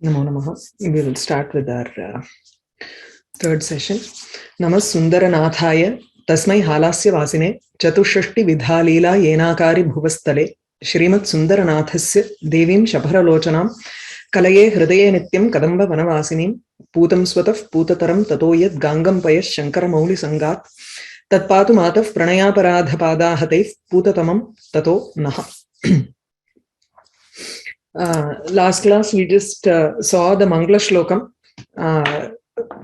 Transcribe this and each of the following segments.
Namo Namaha. We will start with our third session. Namas Sundaranathaya Tasmai Halasya Vasine Chatushashti Vidhalila Yenakari Bhuvastale Shrimad Sundaranathasya Devim Shaparalochanam Kalaye Hridaye Nityam Kadamba Vanavasinim Putam Swataf Putataram Tatoyat Gangam Payash Shankara Mauli Sangat Tatpatu Mataf Pranayaparadha Padahateif Putatamam Tato Naha. Last class we just saw the Mangala Shlokam.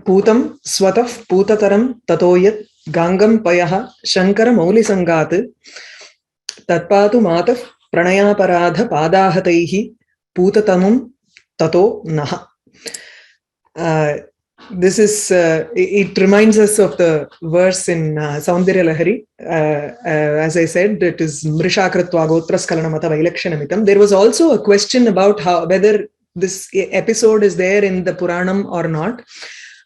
Putam Swataf Putataram Tatoyat Gangam Payaha Shankara Mauli Sangat Tatpatu Mataf Pranayaparadha Padahataihi Putatamam Tato Naha. This is, it reminds us of the verse in Shivaleelarnavam. As I said, it is Mrishakritva Gotraskalanamata Vailakshanamitam. There was also a question about whether this episode is there in the Puranam or not.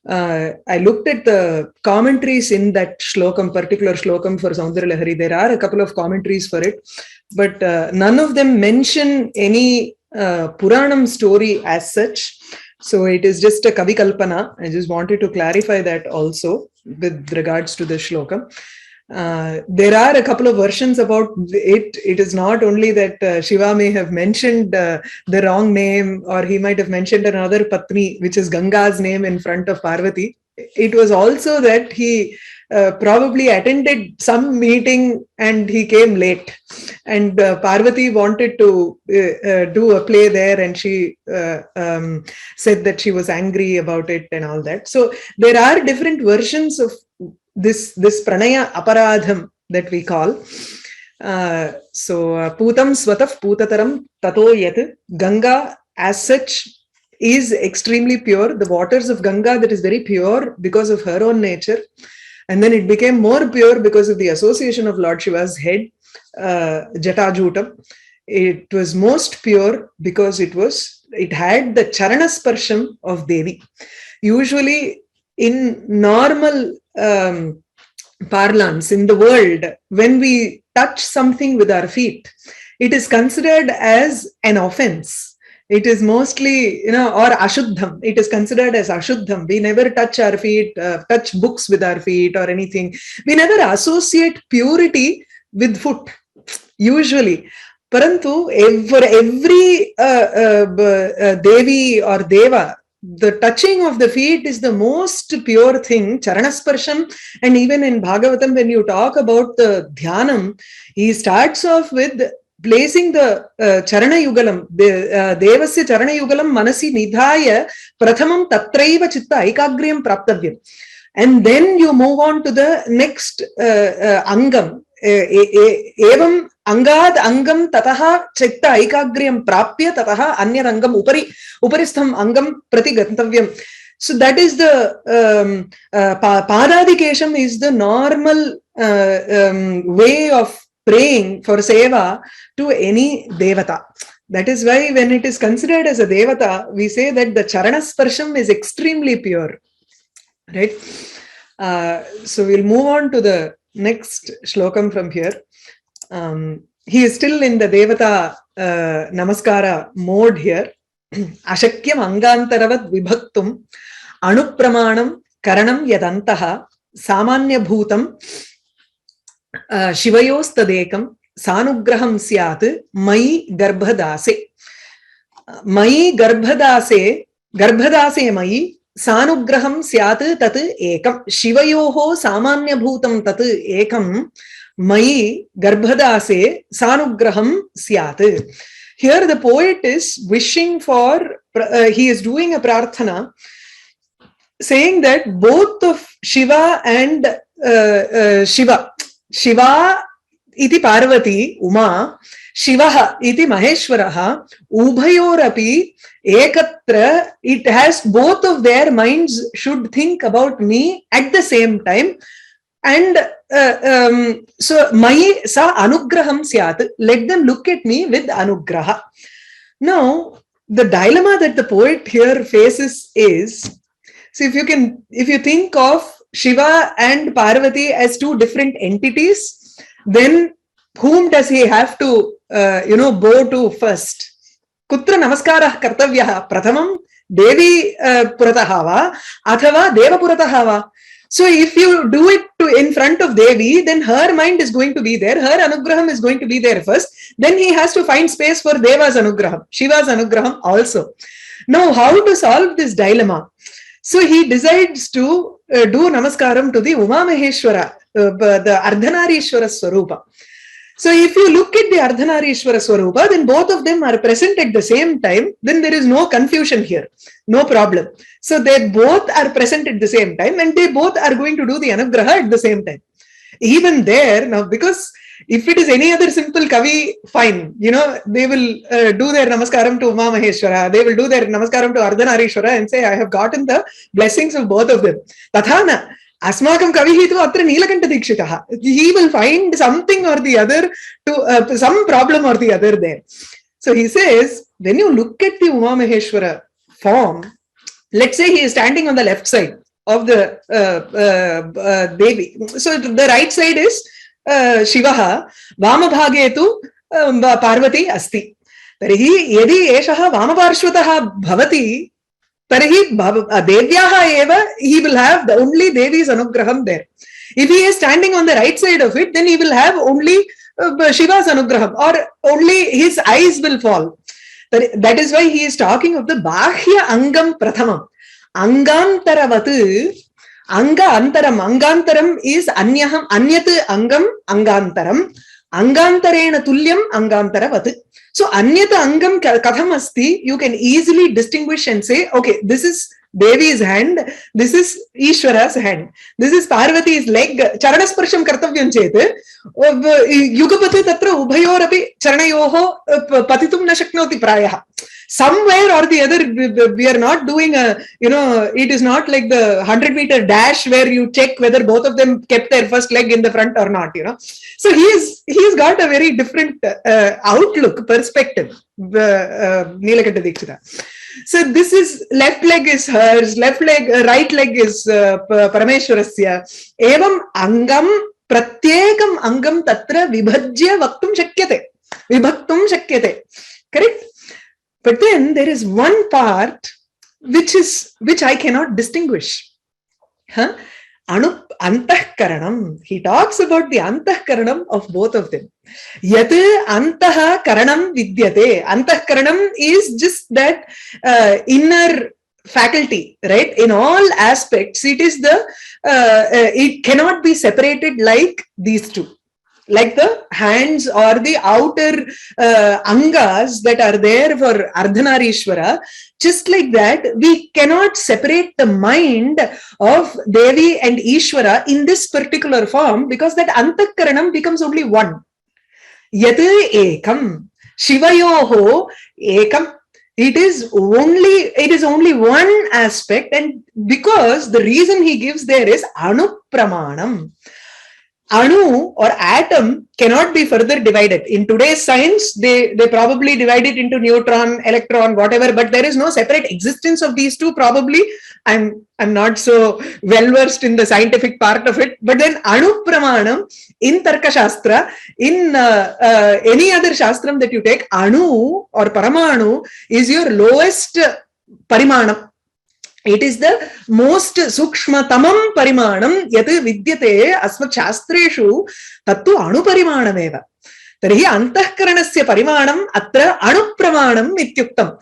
I looked at the commentaries in that shlokam, particular shlokam for Shivaleelarnavam. There are a couple of commentaries for it, but none of them mention any Puranam story as such. So it is just a Kavi Kalpana. I just wanted to clarify that also with regards to the shloka. There are a couple of versions about it. It is not only that Shiva may have mentioned the wrong name, or he might have mentioned another Patni, which is Ganga's name, in front of Parvati. It was also that he probably attended some meeting and he came late. And Parvati wanted to do a play there, and she said that she was angry about it and all that. So there are different versions of this pranaya aparadham that we call. Putam swataf putataram tato yat. Ganga as such is extremely pure. The waters of Ganga, that is very pure because of her own nature. And then it became more pure because of the association of Lord Shiva's head, Jatajutam. It was most pure because it had the charanasparsham of Devi. Usually in normal parlance in the world, when we touch something with our feet, it is considered as an offense. It is mostly, or ashuddham. It is considered as ashuddham. We never touch our feet, touch books with our feet or anything. We never associate purity with foot, usually. Parantu, for every Devi or Deva, the touching of the feet is the most pure thing, charanasparsham. And even in Bhagavatam, when you talk about the dhyanam, he starts off with placing the charana yugalam, devasya charana yugalam manasi nidhaya prathamam tatraiva chitta aikagriyam praptavyam. And then you move on to the next angam. Evam angad angam tataha chitta aikagriyam prapya tataha anyad angam uparistham angam prati gantavyam. So that is the padadikesham is the normal way of praying for seva to any devata. That is why when it is considered as a devata, we say that the charanasparsham is extremely pure. Right? So we'll move on to the next shlokam from here. He is still in the devata namaskara mode here. Ashakyam angantaravat vibhaktum anupramanam karanam yadantaha samanya bhutam Shivayostadekam sanugraham syat mai garbhadase. Mai garbhadase mai sanugraham syat tat ekam. Shivayoho samanya bhutam tat ekam mai garbhadase sanugraham syat. Here the poet is wishing for, he is doing a prarthana saying that both of Shiva and Shiva iti Parvati, Uma, Shivaha iti Maheshwaraha, Ubhayorapi, Ekatra, it has both of their minds should think about me at the same time. And so, Mai sa anugraham syat, let them look at me with anugraha. Now, the dilemma that the poet here faces is, so if you think of Shiva and Parvati as two different entities, then whom does he have to, bow to first? Kutra namaskara kartavyah prathamam Devi Puratahava, Athava Deva Puratahava. So if you do it in front of Devi, then her mind is going to be there, her anugraham is going to be there first, then he has to find space for Deva's anugraham, Shiva's anugraham also. Now, how to solve this dilemma? So he decides to do namaskaram to the Vyoma-Maheshwara, the Ardhanarishwara Swarupa. So if you look at the Ardhanarishwara Swarupa, then both of them are present at the same time, then there is no confusion here, no problem. So they both are present at the same time and they both are going to do the Anugraha at the same time. Even there, now because if it is any other simple Kavi, fine, you know, they will do their Namaskaram to Vyoma-Maheshwara, they will do their Namaskaram to Ardhanarishwara and say, I have gotten the blessings of both of them. Tathana. Asmakam Kavihi tu atra Nilakanta Dikshitaha. He will find something or the other, to some problem or the other there. So he says, when you look at the Vyoma-Maheshwara form, let's say he is standing on the left side of the Devi. So the right side is Shivaha, Vamabhage tu Parvati asti. Tarihi yedi eshaha Vamaparshvataha bhavati, Tarihi Devyaha eva, he will have the only Devi's anugraham there. If he is standing on the right side of it, then he will have only Shiva's anugraham, or only his eyes will fall. That is why he is talking of the Bahya Angam Prathamam. Angantaravatu, Anga Antaram. Angantaram is Anyaham, Anyat Angam, Angantaram. Angantarena Tulyam, Angantaravatu. So Anyata Angam Katham Asti, you can easily distinguish and say, okay, this is Devi's hand, this is Ishwara's hand, this is Parvati's leg. Charanasparsham kartavyam chete, Yugapati tatra ubhayorapi charanayoho patitum na shaknoti prayaha. Somewhere or the other, we are not doing a, you know, it is not like the 100-meter dash where you check whether both of them kept their first leg in the front or not, you know. So he's got a very different outlook, perspective, Nilakanta Dikshita. So this is, left leg is hers, left leg, right leg is Parameshwarasya. Evam angam, pratyekam angam tatra vibhajya vaktum shakyate. Vibhaktum shakyate. Correct? But then there is one part which I cannot distinguish. Huh? Antahkaranam. He talks about the antahkaranam of both of them. Yat antaha karanam vidyate. Antahkaranam is just that inner faculty, right? In all aspects, it is the it cannot be separated like these two. Like the hands or the outer angas that are there for Ardhanarishwara, just like that, we cannot separate the mind of Devi and Ishwara in this particular form, because that Antakaranam becomes only one. Yat ekam, Shivayoho ekam. It is only one aspect, and because the reason he gives there is Anupramanam. Anu or atom cannot be further divided. In today's science, they probably divide it into neutron, electron, whatever, but there is no separate existence of these two. Probably, I'm not so well versed in the scientific part of it, but then Anu Pramanam in Tarka Shastra, in any other Shastram that you take, Anu or Paramanu is your lowest Parimanam. It is the most sukshmatamam parimanam yat vidyate asmat shastreshu tattu anuparimanameva. Tarihi antahkaranasya parimanam atra anupramanam ityuktam.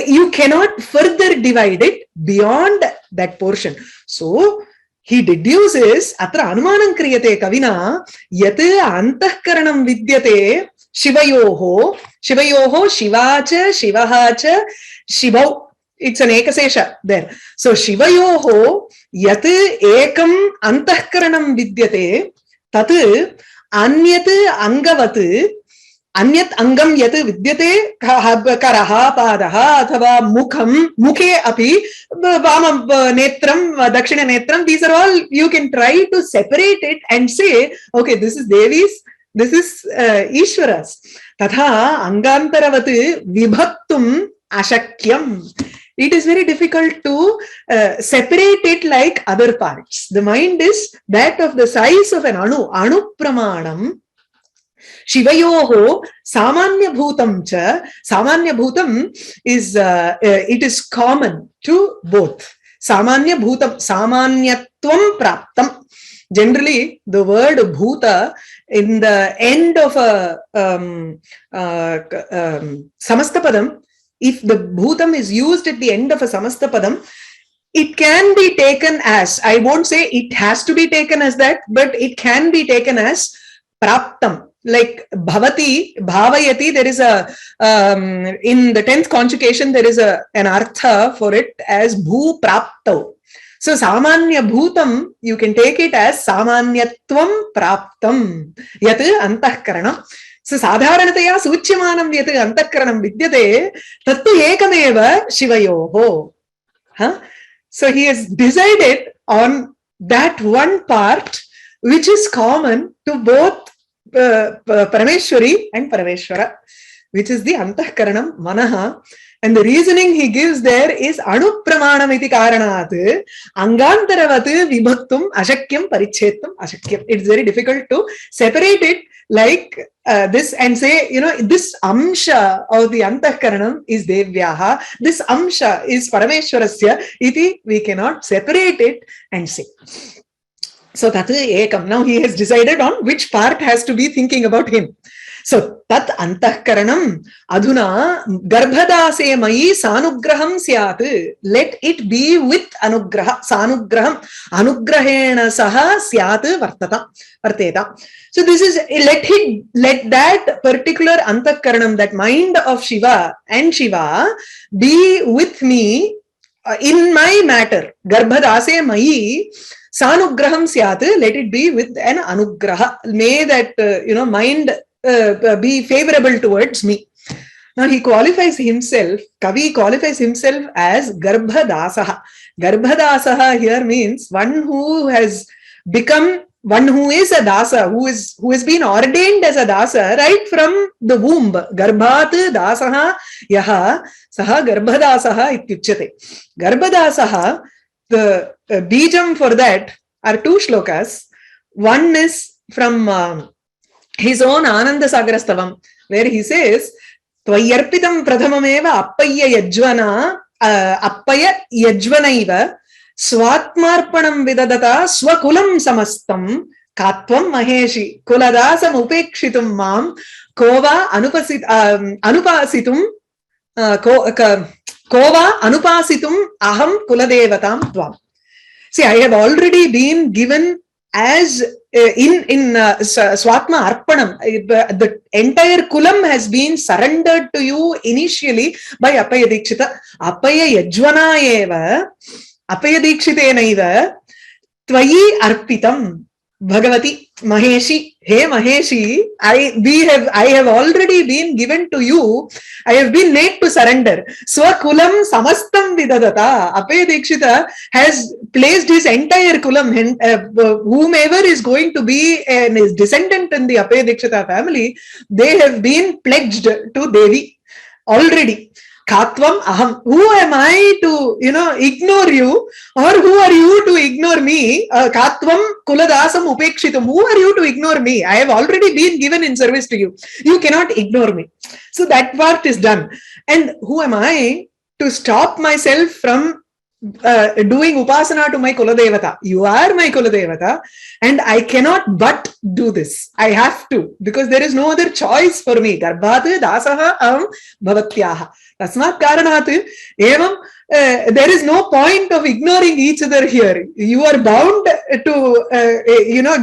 You cannot further divide it beyond that portion. So he deduces atra anumanam kriyate kavina yat antahkaranam vidyate shivayoho shivacha shivahacha shivau. It's an ekasesha there. So Shivayoho yat ekam antahkaranam vidyate tat anyat angavat anyat angam yat vidyate karaha padaha athava mukham mukhe api vama netram dakshina netram. These are all, you can try to separate it and say, okay, this is Devi's, this is Ishwara's. Tatha angantaravatu vibhaktum ashakyam. It is very difficult to separate it like other parts. The mind is that of the size of an anu. Anu pramanam. Shivayoho samanya bhutam cha. Samanya bhutam is it is common to both. Samanya bhutam, samanyatvam praptam. Generally, the word bhuta in the end of a samastapadam, if the bhutam is used at the end of a samastapadam, it can be taken as, I won't say it has to be taken as that, but it can be taken as praptam. Like bhavati, bhavayati, there is a, in the 10th conjugation, there is an artha for it as bhu prapto. So samanya bhutam, you can take it as samanyatvam praptam. Yat antahkaranam. So sadharanataya suchyamanam yat antahkaranam vidyate tattu ekameva shivayoho. Huh? So he has decided on that one part which is common to both Parameshwari and Parameshwara, which is the Antahkaranam, Manaha. And the reasoning he gives there is Anupramanam iti karanat Angantaravatu vibhaktum ashakyam parichetum ashakyam. It's very difficult to separate it like this and say, you know, this amsha of the Antahkaranam is Devyaha, this amsha is Parameshwarasya, iti we cannot separate it and say. So tat ekam. Now he has decided on which part has to be thinking about him. So tat antahkaranam adhuna garbhadase mayi sanugraham syat. Let it be with anugraha. Sanugraham anugrahena saha syat varteta. So this is, let that particular antahkaranam, that mind of Shiva and Shiva, be with me in my matter. Garbhadase mayi sanugraham syat, let it be with an anugraha. May that, mind be favorable towards me. Now he qualifies himself, Kavi qualifies himself as Garbhadasaha. Garbhadasaha here means one who has become, one who is a dasa, who has been ordained as a dasa right from the womb. Garbhat dasaha yaha saha garbhadasaha ityuchyate. Garbhadasaha, the bijam for that are two shlokas. One is from his own Ananda Sagarastavam, where he says, Tvayarpitam pradhamameva appaya yajvana appaya yajvanaiva swatmarpanam vidadata swakulam samastam katvam maheshi kuladasam upekshitum mam kova anupasitum kova anupasitum aham kuladevatam tvam. See, I have already been given as in Swatma Arpanam, the entire kulam has been surrendered to you initially by Appaya Dikshita. Appaya Yajvana eva, Appaya Dikshitena eva, Tvayi Arpitam, Bhagavati, Maheshi, hey Maheshi, I have already been given to you, I have been made to surrender. Swakulam samastam vidadata. Appaya Dikshita has placed his entire kulam, whomever is going to be his descendant in the Appaya Dikshita family, they have been pledged to Devi already. Katvam aham. Who am I to, ignore you, or who are you to ignore me? Katvam kuladasam upekshitam. Who are you to ignore me? I have already been given in service to you. You cannot ignore me. So that part is done. And who am I to stop myself from doing upasana to my Kuladevata? You are my Kuladevata, and I cannot but do this. I have to, because there is no other choice for me. Garbhat dasaha aham bhavatyaha. Tasmat karanat evam. There is no point of ignoring each other here. You are bound to,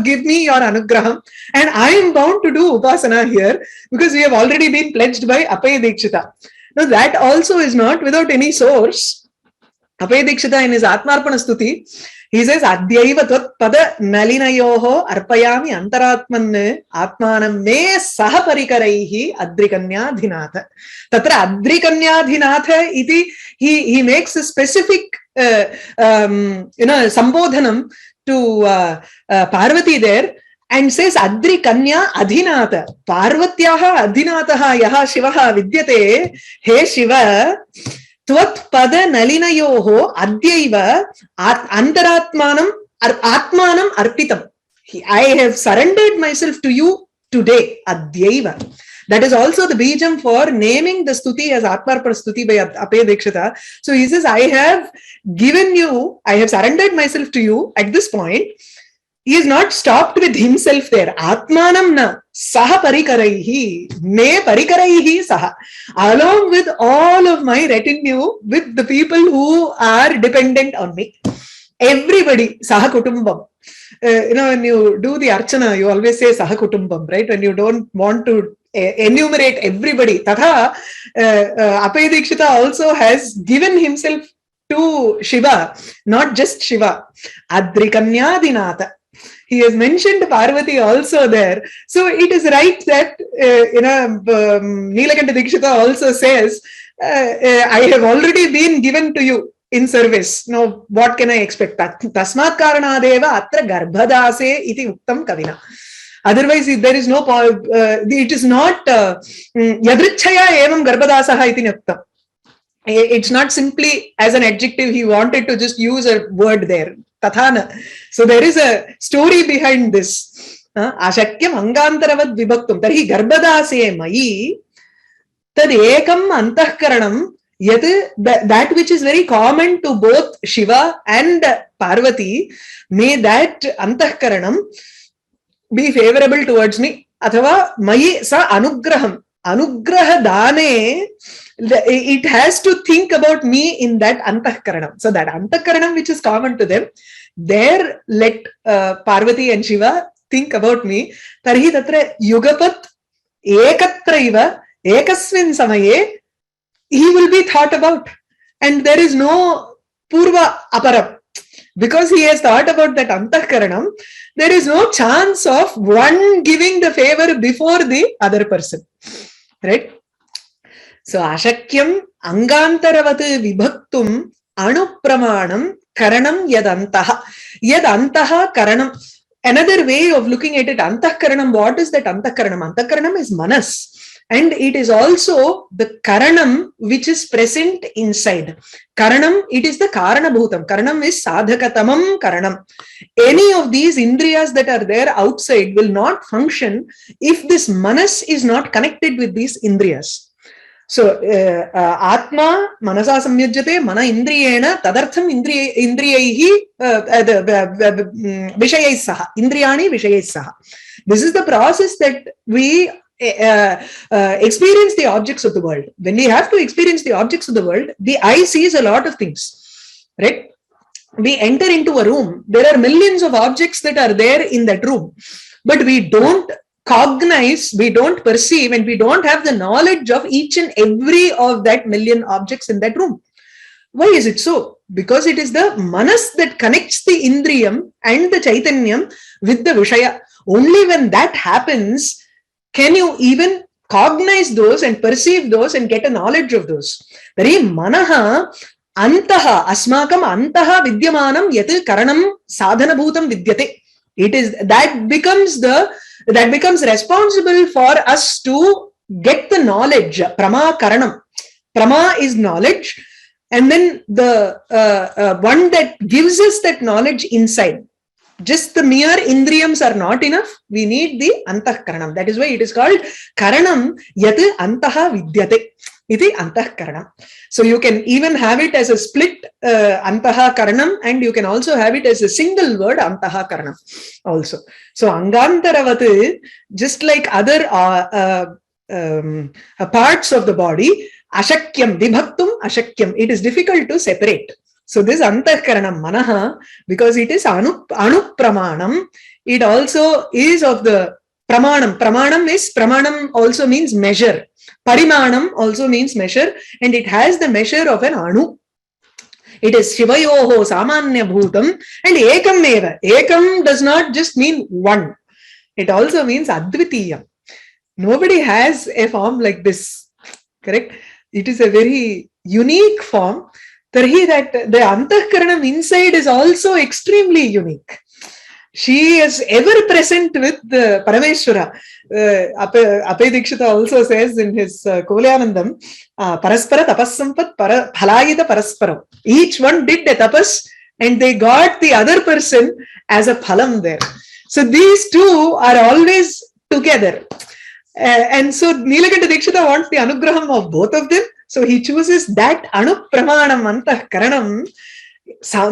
give me your anugraham, and I am bound to do upasana here because we have already been pledged by Appaya Dikshita. Now that also is not without any source. Appaya Dikshita in his Atmarpana Stuti, he says, Adyaiva tvat pada nalinayoho arpayami antaratmanne atmanam me saha parikaraihi adrikanya dhinatha. Tatra adrikanya dhinatha iti, he makes a specific, sambodhanam to Parvati there, and says Adri Kanya Adhinata. Parvatyaha Adhinataha Yaha Shivaha Vidyate. He Shiva, Tvat Pada Nalinayoho Adyaiva Antaratmanam Atmanam Arpitam. I have surrendered myself to you today, adyaiva. That is also the bijam for naming the stuti as Atmarpana Stuti by Ape Dikshita. So he says, I have given you, I have surrendered myself to you at this point. He is not stopped with himself there. Atmanam na saha parikaraihi, me parikaraihi saha. Along with all of my retinue, with the people who are dependent on me. Everybody, saha kutumbam. When you do the archana, you always say saha kutumbam, right? When you don't want to enumerate everybody. Tatha, Ape Dikshita also has given himself to Shiva, not just Shiva. Adrikanyadinata. He has mentioned Parvati also there. So it is right that, Nilakanta Dikshita also says, I have already been given to you in service. Now, what can I expect? Tasmat karanadeva atra garbhadase iti uktam kavina. Otherwise, there is no, it is not yadrichaya evam garbhadasaha iti uktam. It's not simply as an adjective. He wanted to just use a word there. Tathana. So there is a story behind this. Ashakyam angantaravat vibhaktum. Tarhi garbhadase mai tad ekam antahkaranam yat, that which is very common to both Shiva and Parvati, may that antahkaranam be favorable towards me. Athava mai sa anugraham. Anugraha dane, it has to think about me in that antahkaranam. So that antahkaranam which is common to them, there let Parvati and Shiva think about me. Tarhi tatra yugapat ekatraiva ekasmin samaye, he will be thought about. And there is no purva aparam. Because he has thought about that antahkaranam, there is no chance of one giving the favor before the other person. Right? So, ashakyam angantaravatu vibhaktum anupramanam karanam yadantaha. Yadantaha karanam. Another way of looking at it, antahkaranam, what is that antahkaranam? Antahkaranam is manas. And it is also the karanam which is present inside. Karanam, it is the karanabhutam. Karanam is sadhakatamam karanam. Any of these indriyas that are there outside will not function if this manas is not connected with these indriyas. So, Atma manasa samyajyate mana indriyena tadartham indriyaihi vishayais saha. Indriyani vishayais saha. This is the process that we experience the objects of the world. When we have to experience the objects of the world, the eye sees a lot of things, right? We enter into a room, there are millions of objects that are there in that room, but we don't cognize, we don't perceive, and we don't have the knowledge of each and every of that million objects in that room. Why is it so? Because it is the manas that connects the indriyam and the chaitanyam with the vishaya. Only when that happens can you even cognize those and perceive those and get a knowledge of those. Tari manaha antaha asmakam antaha vidyamanam yat karanam sadhanabhutam vidyate. It is that becomes responsible for us to get the knowledge. Prama karanam. Prama is knowledge, and then the one that gives us that knowledge inside. Just the mere indriyams are not enough. We need the antahkaranam. That is why it is called karanam yat antaha vidyate. Iti antahkaranam. So you can even have it as a split antaha karanam, and you can also have it as a single word antaha karanam also. So angantaravatu, just like other parts of the body, ashakyam, vibhaktum ashakyam, it is difficult to separate. So this antahkaranam manaha, because it is anupramanam, it also is of the pramanam. Pramanam also means measure. Parimanam also means measure, and it has the measure of an anu. It is shivayoho samanya bhutam, and ekam eva. Ekam does not just mean one. It also means advitiyam. Nobody has a form like this. Correct? It is a very unique form. Tarhi, that the antahkaranam inside is also extremely unique. She is ever present with the Parameshwara. Ape Dikshita also says in his Kolyanandam, Paraspara tapassampat phalayita parasparam. Each one did a tapas and they got the other person as a phalam there. So these two are always together. And so Nilakanta Dikshita wants the anugraham of both of them. So he chooses that anupramanam antah karanam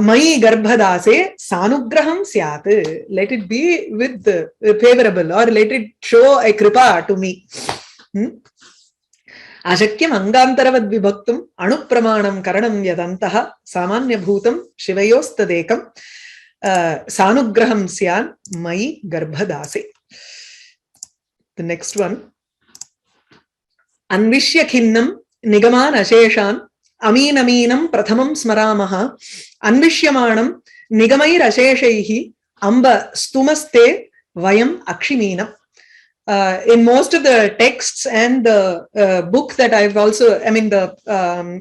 mai garbhadase sanugraham syat. Let it be with favorable, or let it show a kripa to me. Ashakyam angantaravad vibhaktum anupramanam karanam yadantaha samanya bhutam shivayostadekam sanugraham syan mai garbhadase. The next one. Anvishya khinnam nigaman asheshan amin aminam prathamam smaramaha anvishyamanam nigamair asheshaihi amba stumaste vayam akshiminam. In most of the texts and the book that I've also, the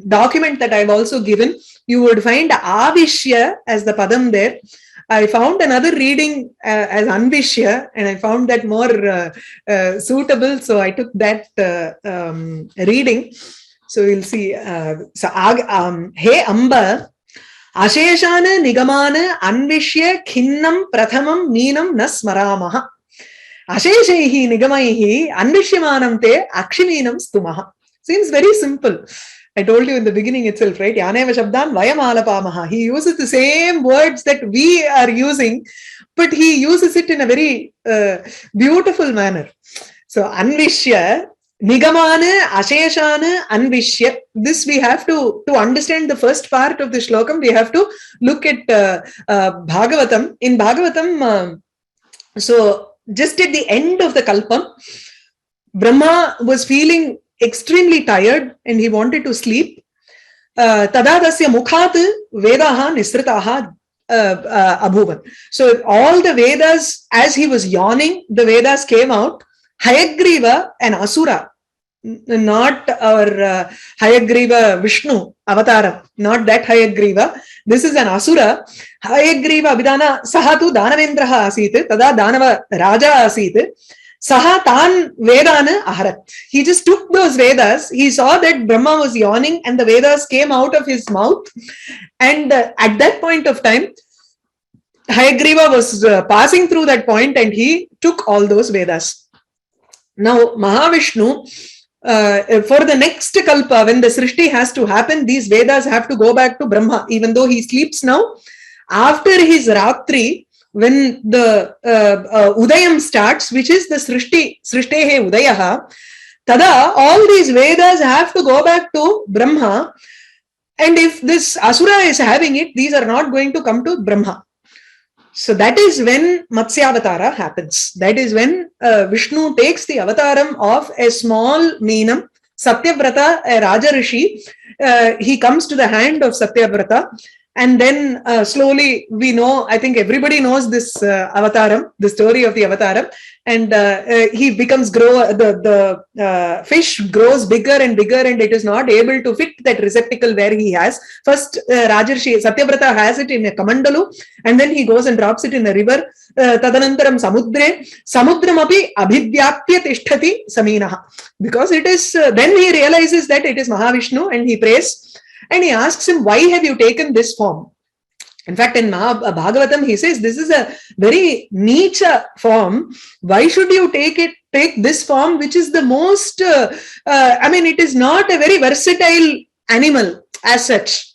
document that I've also given, you would find avishya as the padam there. I found another reading as anvishya, and I found that more suitable, so I took that reading. So we'll see. He amba asheshana nigamana anvishya khinnam prathamam meenam nasmaramaha asheshaihi nigamaihi anvishyamanam te akshiminam stumaha. Seems very simple. I told you in the beginning itself, right? Yaneva Shabdan Vayam-alapamaha. He uses the same words that we are using, but he uses it in a very beautiful manner. So, Anvishya, Nigamana, Asheshana, Anvishya. This we have to understand the first part of the shlokam. We have to look at Bhagavatam. In Bhagavatam, so just at the end of the Kalpam, Brahma was feeling extremely tired and he wanted to sleep. Tadadasya mukhat vedaha nisritaha abhuvan. So all the Vedas, as he was yawning, the Vedas came out. Hayagriva, an asura, not our Hayagriva Vishnu avataram, not that Hayagriva. This is an asura. Hayagriva Abhidana Sahatu Danavendraha asit, tada Danava Raja asit. Saha tan Vedana aharat. He just took those Vedas. He saw that Brahma was yawning and the Vedas came out of his mouth. And at that point of time, Hayagriva was passing through that point and he took all those Vedas. Now, Mahavishnu, for the next Kalpa, when the Srishti has to happen, these Vedas have to go back to Brahma, even though he sleeps now. After his Ratri, when the Udayam starts, which is the Srishtehe Udayaha, tada, all these Vedas have to go back to Brahma. And if this Asura is having it, these are not going to come to Brahma. So that is when Matsyavatara happens. That is when Vishnu takes the avataram of a small meenam, Satyavrata, a Raja Rishi. He comes to the hand of Satyavrata. And then slowly we know, I think everybody knows this avataram, the story of the avataram. And he becomes the fish grows bigger and bigger and it is not able to fit that receptacle where he has. First Rajarshi Satyavrata has it in a kamandalu and then he goes and drops it in a river. Tadanantaram samudram api abhivyapya tishtati saminaha. Because it is, then he realizes that it is Mahavishnu and he prays. And he asks him, why have you taken this form? In fact, in Bhagavatam, he says, this is a very nicha form. Why should you take this form, which is the most, it is not a very versatile animal as such,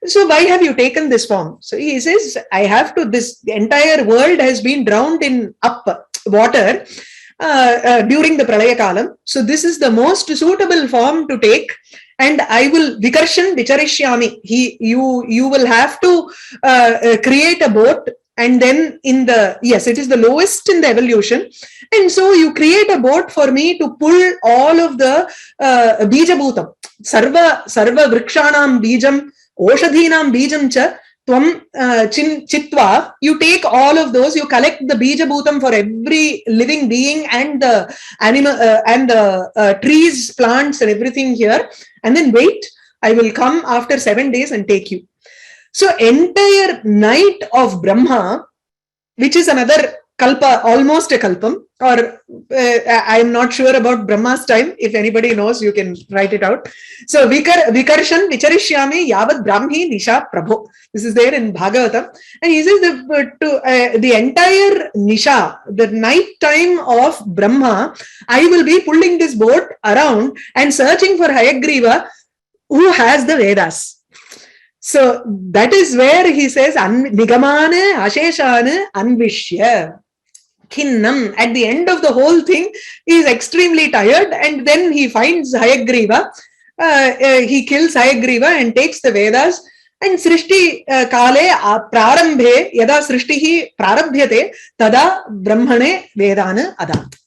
So why have you taken this form? So he says, the entire world has been drowned in water during the Pralaya Kalam. So this is the most suitable form to take. And I will vikarshan vicharishyami. You will have to create a boat, and then it is the lowest in the evolution. And so you create a boat for me to pull all of the bija bhutam. Sarva vrikshanam bijam, oshadhinam bijam cha, tvam chitva. You take all of those, you collect the bija bhutam for every living being and the animal and the trees, plants and everything here. And then wait, I will come after 7 days and take you. So entire night of Brahma, which is another kalpa, almost a kalpam, or I am not sure about Brahma's time. If anybody knows, you can write it out. So Vikarshan Vicharishyami Yavat Brahmi Nisha Prabho. This is there in Bhagavatam. And he says the entire Nisha, the night time of Brahma, I will be pulling this boat around and searching for Hayagriva, who has the Vedas. So that is where he says Nigamane Asheshane Anvishya. Khinnam. At the end of the whole thing, he is extremely tired, and then he finds Hayagriva. He kills Hayagriva and takes the Vedas. And Srishti Kale Prarambhe Yada Srishtihi Prarabhyate Tada Brahmane Vedana Adat.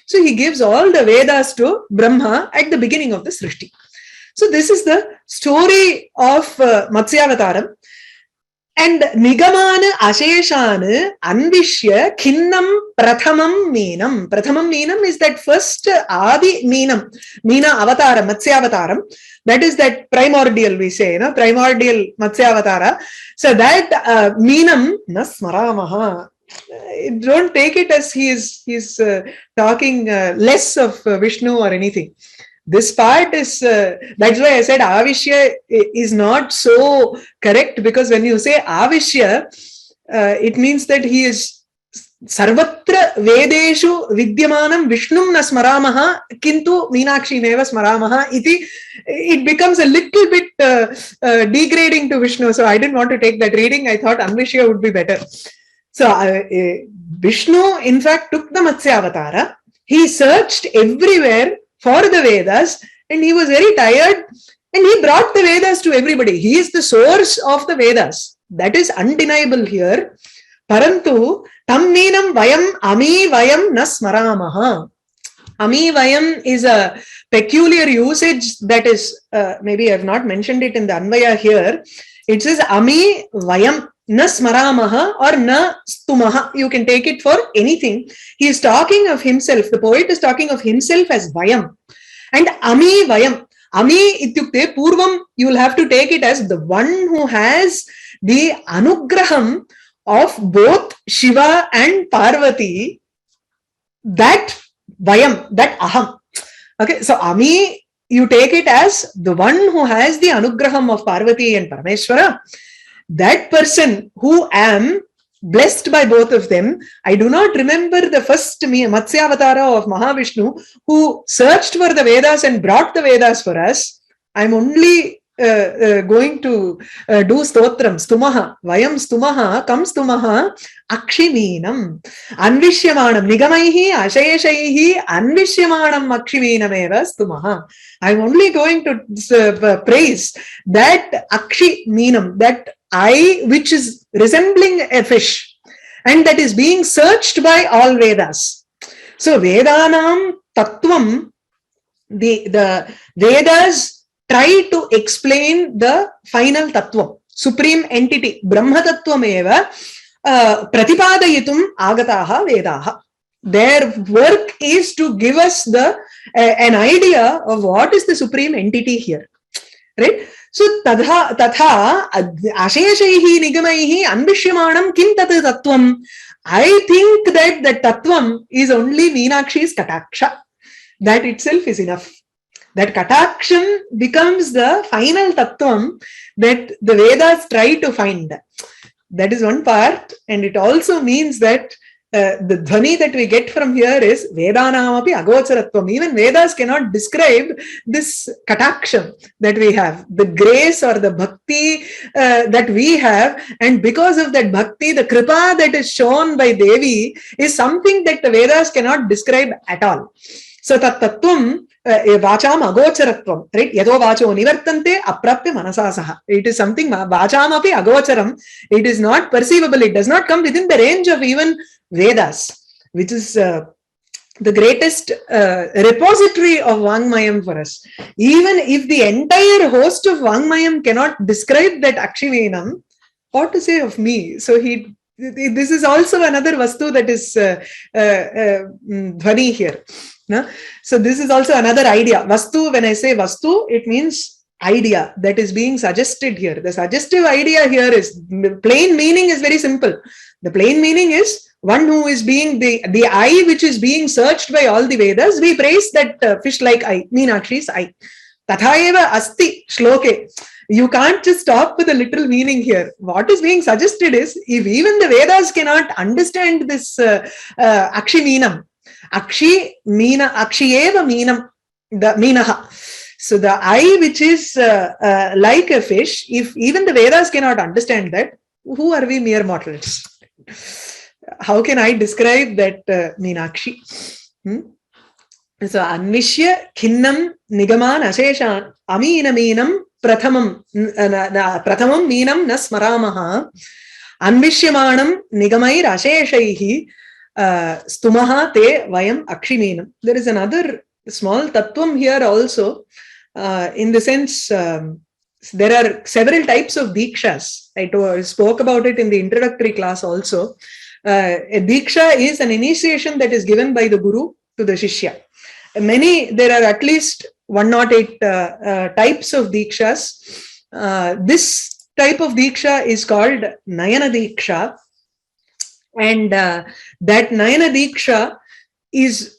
So he gives all the Vedas to Brahma at the beginning of the Srishti. So this is the story of Matsyavataram. And Nigamana Asheshana Anvishya Khinnam Prathamam Meenam. Prathamam Meenam is that first Adi Meenam, Meena Avataram, Matsyavataram. That is that primordial, we say, primordial Matsyavatara. So that Meenam Nasmaramaha. Don't take it as he's talking less of Vishnu or anything. This part is, that's why I said Avishya is not so correct, because when you say Avishya, it means that he is Sarvatra Vedeshu Vidyamanam Vishnum na Smaramaha Kintu Meenakshi Neva Smaramaha iti. It becomes a little bit degrading to Vishnu. So I didn't want to take that reading. I thought Anvishya would be better. So Vishnu, in fact, took the Matsyavatara. He searched everywhere for the Vedas, and he was very tired, and he brought the Vedas to everybody. He is the source of the Vedas. That is undeniable here. Parantu tam meenam vayam ami vayam na smaramaha. Ami vayam is a peculiar usage that is, maybe I have not mentioned it in the Anvaya here. It says ami vayam na smaramaha or na stumaha. You can take it for anything. He is talking of himself. The poet is talking of himself as vayam. And ami vayam. Ami ityukte purvam, you will have to take it as the one who has the anugraham of both Shiva and Parvati. That vayam, that aham. Okay, so ami, you take it as the one who has the anugraham of Parvati and Parameshwara. That person who am blessed by both of them. I do not remember the first Matsyavatara of Mahavishnu who searched for the Vedas and brought the Vedas for us. I'm only going to do stotram, stumaha, vayam stumaha, kam stumaha, akshiminam, anvishyamanam, nigamaihi, ashayashaihi, anvishyamanam, akshiminameva stumaha. I'm only going to praise that akshiminam, that eye which is resembling a fish and that is being searched by all Vedas. So Vedanam Tattvam, the Vedas try to explain the final Tattvam, supreme entity, Brahma Tattvam eva pratipadayitum agataha Vedaha. Their work is to give us an idea of what is the supreme entity here, right? So tatha asheshaihi nigamaihi anvishyamanam kim tat tattvam. I think that the tattvam is only Meenakshi's kataksha. That itself is enough. That kataksham becomes the final tattvam that the Vedas try to find. That is one part, and it also means that the dhvani that we get from here is Vedanamapi agocharatvam. Even Vedas cannot describe this kataksham that we have, the grace or the bhakti that we have, and because of that bhakti, the kripa that is shown by Devi is something that the Vedas cannot describe at all. So tat tattvam vacham agocharatvam, right? Yado vacho nivartante aprapya manasasaha. It is something vacham api agocharam. It is not perceivable. It does not come within the range of even Vedas, which is the greatest repository of Vangmayam for us. Even if the entire host of Vangmayam cannot describe that Akshivenam, what to say of me? So this is also another vastu that is dhvani here. No? So this is also another idea. Vastu, when I say vastu, it means idea that is being suggested here. The suggestive idea here is, plain meaning is very simple. The plain meaning is one who is being the eye which is being searched by all the Vedas, we praise that fish-like eye, Meenakshi's eye. Tathaeva asti shloke. You can't just stop with a literal meaning here. What is being suggested is, if even the Vedas cannot understand this Akshi Meenam, Akshi Eva Meenam, the Meenaha. So the eye which is like a fish, if even the Vedas cannot understand that, who are we mere mortals? How can I describe that Meenakshi? So Anvishya Khinnam Nigaman Asheshan Amina Meenam Prathamam Meenam Nasmaramaha Anvishyamanam Nigamair Asheshaihi Stumaha Te Vayam Akshimeenam. There is another small tattvam here also, in the sense there are several types of dikshas. I spoke about it in the introductory class also. A diksha is an initiation that is given by the guru to the shishya. There are at least 108 types of dikshas. This type of diksha is called Nayana Diksha, and that Nayana Diksha is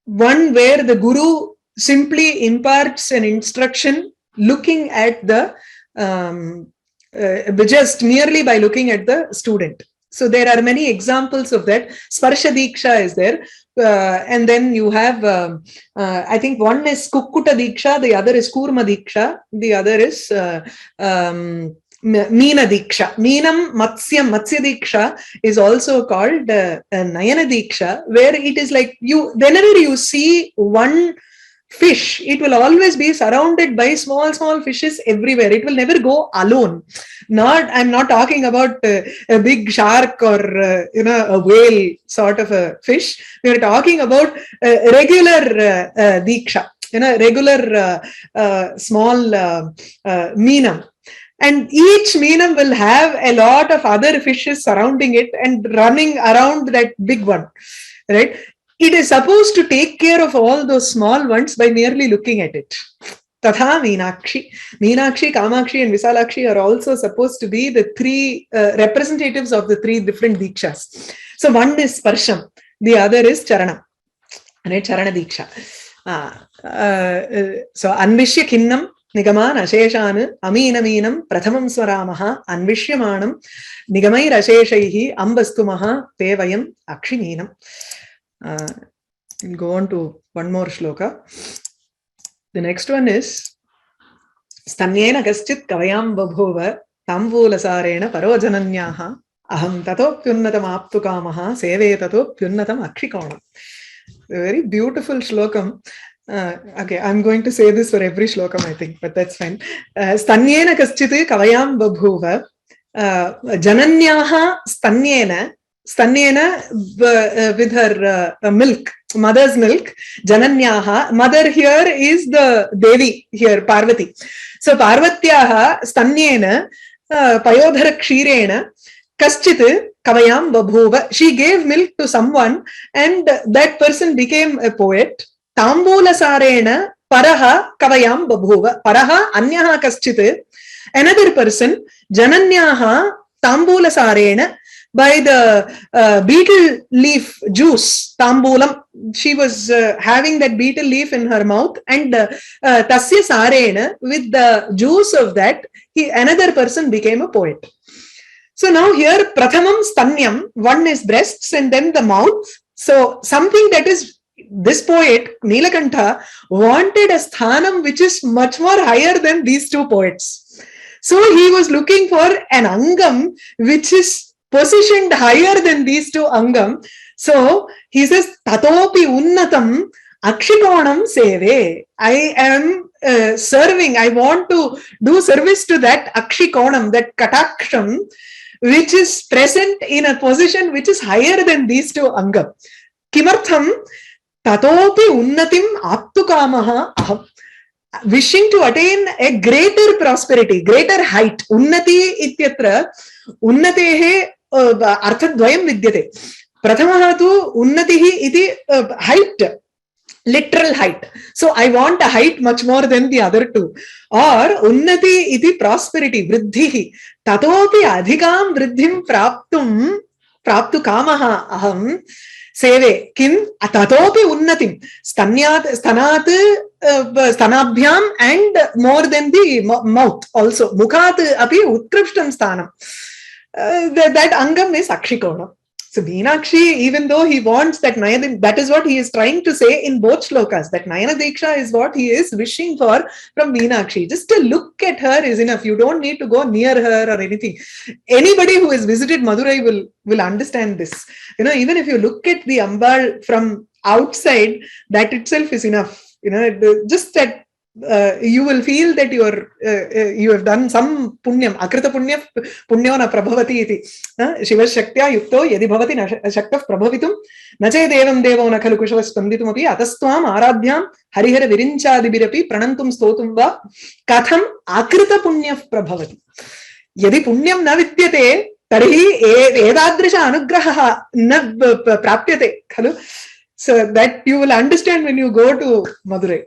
one where the guru simply imparts an instruction looking at the just merely by looking at the student. So there are many examples of that. Sparsha Diksha is there. And then you have, I think one is Kukkuta Diksha, the other is Kurma Diksha, the other is Meena Diksha. Meenam Matsya Diksha is also called Nayana Diksha, where it is like whenever you see one fish, it will always be surrounded by small fishes everywhere. It will never go alone. I'm not talking about a big shark or a whale sort of a fish. We are talking about regular diksha, regular small meenam. And each meenam will have a lot of other fishes surrounding it and running around that big one, right? It is supposed to take care of all those small ones by merely looking at it. Tatha Meenakshi. Meenakshi, Kamakshi, and Visalakshi are also supposed to be the three representatives of the three different dikshas. So one is Sparsham, the other is Charanam, right? Charana Diksha. So Anvishya Khinnam Nigaman Asheshan Amina Meenam Prathamam Swaramaha Anvishyamanam Nigamair Asheshaihi Ambastumaha Tevayam Akshimeenam. We'll go on to one more shloka. The next one is Stanyena Kaschit Kavayam Babhuva Tambulasarena Parojananyaha Aham Tato Pyunnatam Aptukamaha Seve Tato Pyunnatam Akshikonam. A very beautiful shlokam. Okay, I'm going to say this for every shlokam, I think, but that's fine. Stanyena Kaschit Kavayam Babhuva Jananyaha Stanyena with her milk, mother's milk, Jananyaha. Mother here is the Devi here, Parvati. So Parvatyaha Stanyena Payodhara Kshirena Kaschit Kavayam Babhuva. She gave milk to someone and that person became a poet. Tambulasarena Paraha Kavayam Babhuva. Paraha Anyaha Kaschit. Another person, Jananyaha Tambulasarena. By the beetle leaf juice, tambulam, she was having that beetle leaf in her mouth, and tasya sarena, with the juice of that, another person became a poet. So now here, prathamam stanyam, one is breasts and then the mouth. So something that is, this poet, Nilakantha, wanted a sthanam which is much more higher than these two poets. So he was looking for an angam which is positioned higher than these two angam. So he says, Tatopi unnatam akshikonam seve. I am serving, I want to do service to that akshikonam, that kataksham, which is present in a position which is higher than these two angam. Kimartham tatopi unnatim aptukamaha aham. Wishing to attain a greater prosperity, greater height. Unnati ityatra unnatehe arthadvayam vidyate. Prathamaha tu unnatihi iti height, literal height. So I want a height much more than the other two. Or unnati iti prosperity, vriddhihi. Tatopi adhikam vriddhim praptum praptu kamaha aham seve kim tatopi unnatim stanat stanabhyam and more than the mouth also mukhat api utkrishtam sthanam. That angam is akshikona. So Meenakshi, even though he wants that Nayana, that is what he is trying to say in both shlokas, that Nayana Diksha is what he is wishing for from Meenakshi. Just to look at her is enough. You don't need to go near her or anything. Anybody who has visited Madurai will understand this. You know, even if you look at the Ambal from outside, that itself is enough. You know, just that you will feel that you have done some punyam, akrita punyo na prabhavati iti. Shiva shaktya yukto yadi bhavati na shaktah prabhavitum na che devam devo na khalu kushava spanditum api atastvam aradhyam harihara virinchadibirapi pranantum stotum va katham akrita punya prabhavati. Yadi punyam na vidyate tarhi edadrisha anugraha na prapyate khalu. So that you will understand when you go to Madurai.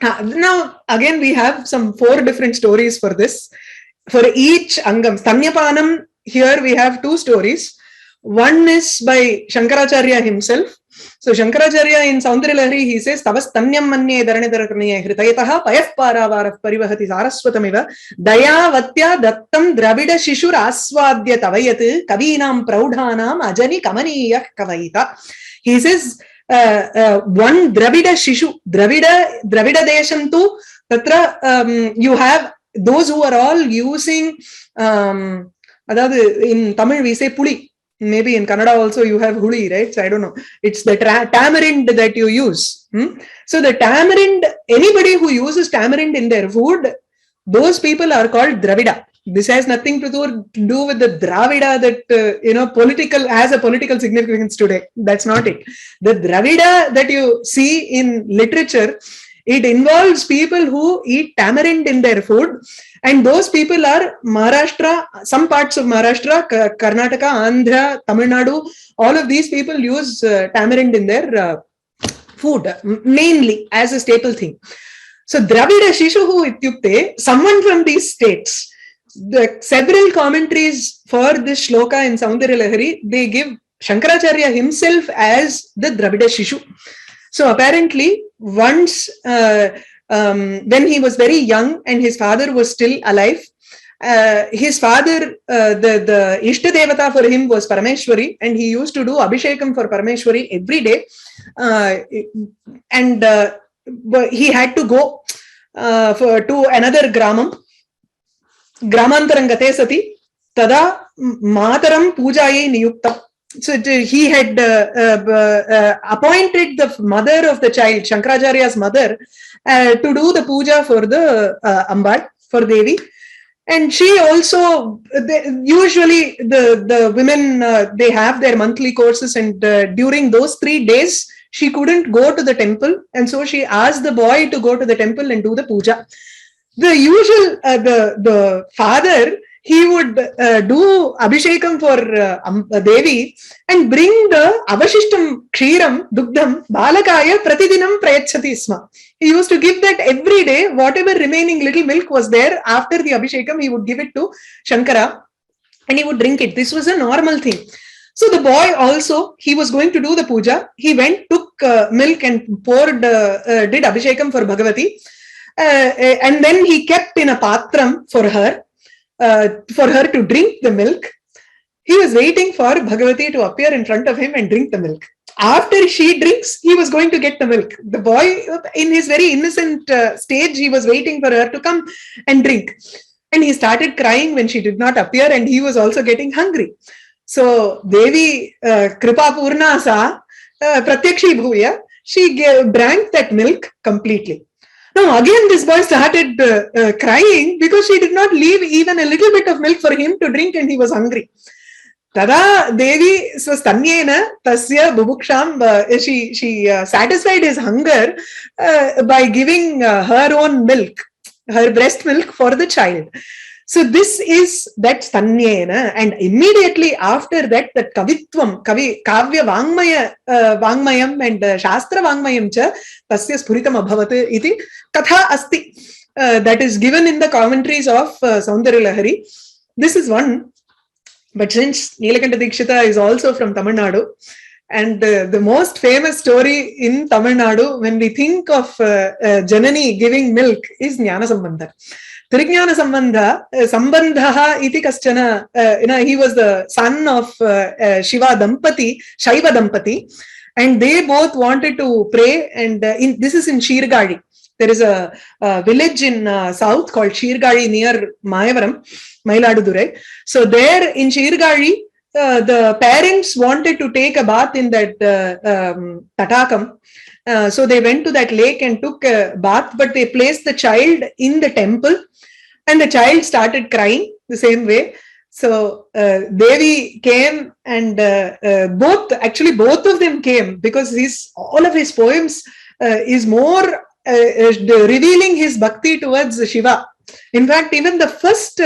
Now, again, we have some 4 different stories for this. For each angam, Stanyapanam, here we have 2 stories. One is by Shankaracharya himself. So, Shankaracharya in Saundaryalahari, he says, Tavas Tanyam Manye Dharanidharakaniya Hritayataha Payaf Paravarav Parivahati Saraswatamiva Daya Vatya Dattam Dravida Shishur Aswadya Tavayat Kavinam Praudhanam Ajani Kamaniyah Kavaita. He says, one Dravida Shishu, Dravida Deshantu, Tatra, you have those who are all using, in Tamil we say Puli, maybe in Kannada also you have Huli, right? So I don't know. It's the tamarind that you use. So the tamarind, anybody who uses tamarind in their food, those people are called Dravida. This has nothing to do with the Dravida that, political, has a political significance today. That's not it. The Dravida that you see in literature, it involves people who eat tamarind in their food. And those people are Maharashtra, some parts of Maharashtra, Karnataka, Andhra, Tamil Nadu. All of these people use tamarind in their food, mainly as a staple thing. So Dravida Shishuhu Ityukte, someone from these states. The several commentaries for this shloka in Saundaryalahari, they give Shankaracharya himself as the Dravida Shishu. So apparently, once when he was very young and his father was still alive, his father, the Ishta Devata for him was Parameshwari, and he used to do Abhishekam for Parameshwari every day. And he had to go to another Gramam. Gramantarangate sati tada mataram pujaye niyukta. So he had appointed the mother of the child, Shankaracharya's mother, to do the puja for the Ambal, for Devi. And she also, usually the women, they have their monthly courses, and during those 3 days, she couldn't go to the temple. And so she asked the boy to go to the temple and do the puja. The usual, the father, he would do Abhishekam for Devi and bring the Avashishtam Kshiram Dugdham Balakaya Pratidinam Prayachati Sma. He used to give that every day, whatever remaining little milk was there after the Abhishekam, he would give it to Shankara and he would drink it. This was a normal thing. So the boy also, he was going to do the puja. He went, took milk and poured, did Abhishekam for Bhagavati. And then he kept in a patram for her to drink the milk. He was waiting for Bhagavati to appear in front of him and drink the milk. After she drinks, he was going to get the milk. The boy, in his very innocent stage, he was waiting for her to come and drink. And he started crying when she did not appear, and he was also getting hungry. So, Devi Kripa Purna sa Pratyakshi Bhuya, she drank that milk completely. Now, again, this boy started crying because she did not leave even a little bit of milk for him to drink, and he was hungry. Tada Devi Swastanyena Tasya Bubuksham, she satisfied his hunger by giving her own milk, her breast milk for the child. So this is that Stanyena, and immediately after that, that Kavitvam, Kavya Vangmayam and Shastra Vangmayam cha Tasya Spuritam Abhavat iti Katha Asti. That is given in the commentaries of Saundaryalahari. This is one. But since Nilakanta Dikshita is also from Tamil Nadu, and the most famous story in Tamil Nadu, when we think of Janani giving milk, is Jnana Sambandha. Trijnana Sambandha, Sambandha iti kaschana, he was the son of Shiva Dampati, Shaiva Dampati, and they both wanted to pray, and this is in Shirgadi. There is a village in south called Shirgadi near Mayavaram, Mailadurai. So there in Shirgadi, the parents wanted to take a bath in that Tatakam. So they went to that lake and took a bath, but they placed the child in the temple, and the child started crying the same way. So Devi came, and both of them came, because all of his poems is more revealing his bhakti towards Shiva. In fact, even the first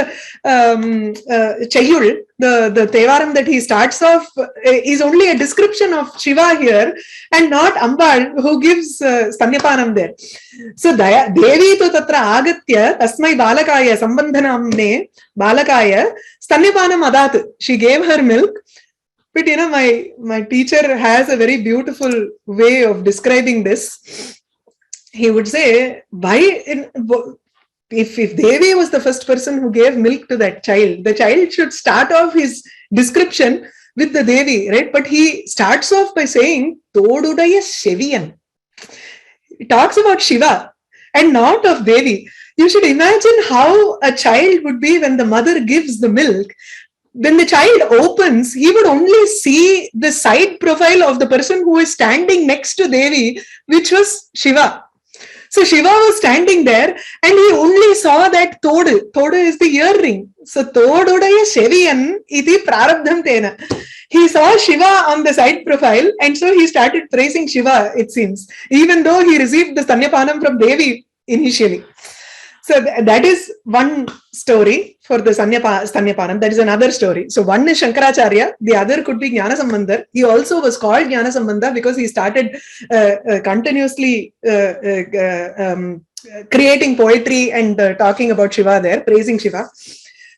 Chayul, the Tevaram that he starts off, is only a description of Shiva here, and not Ambal, who gives Stanyapanam there. So Devi to tatra agatya tasmai balakaya sambandhanamne balakaya Stanyapanam adat. She gave her milk. But my teacher has a very beautiful way of describing this. He would say, if Devi was the first person who gave milk to that child, the child should start off his description with the Devi, right? But he starts off by saying, Todudaya Sheviyan. He talks about Shiva and not of Devi. You should imagine how a child would be when the mother gives the milk. When the child opens, he would only see the side profile of the person who is standing next to Devi, which was Shiva. So Shiva was standing there, and he only saw that Todu. Todu is the earring. So Todudaya Sheviyan iti prarabdham tena. He saw Shiva on the side profile, and so he started praising Shiva, it seems, even though he received the Stanyapanam from Devi initially. So that is one story for the Stanyapanam. That is another story. So one is Shankaracharya, the other could be Jnana Sambandha. He also was called Jnana Sambandha because he started continuously creating poetry and talking about Shiva there, praising Shiva.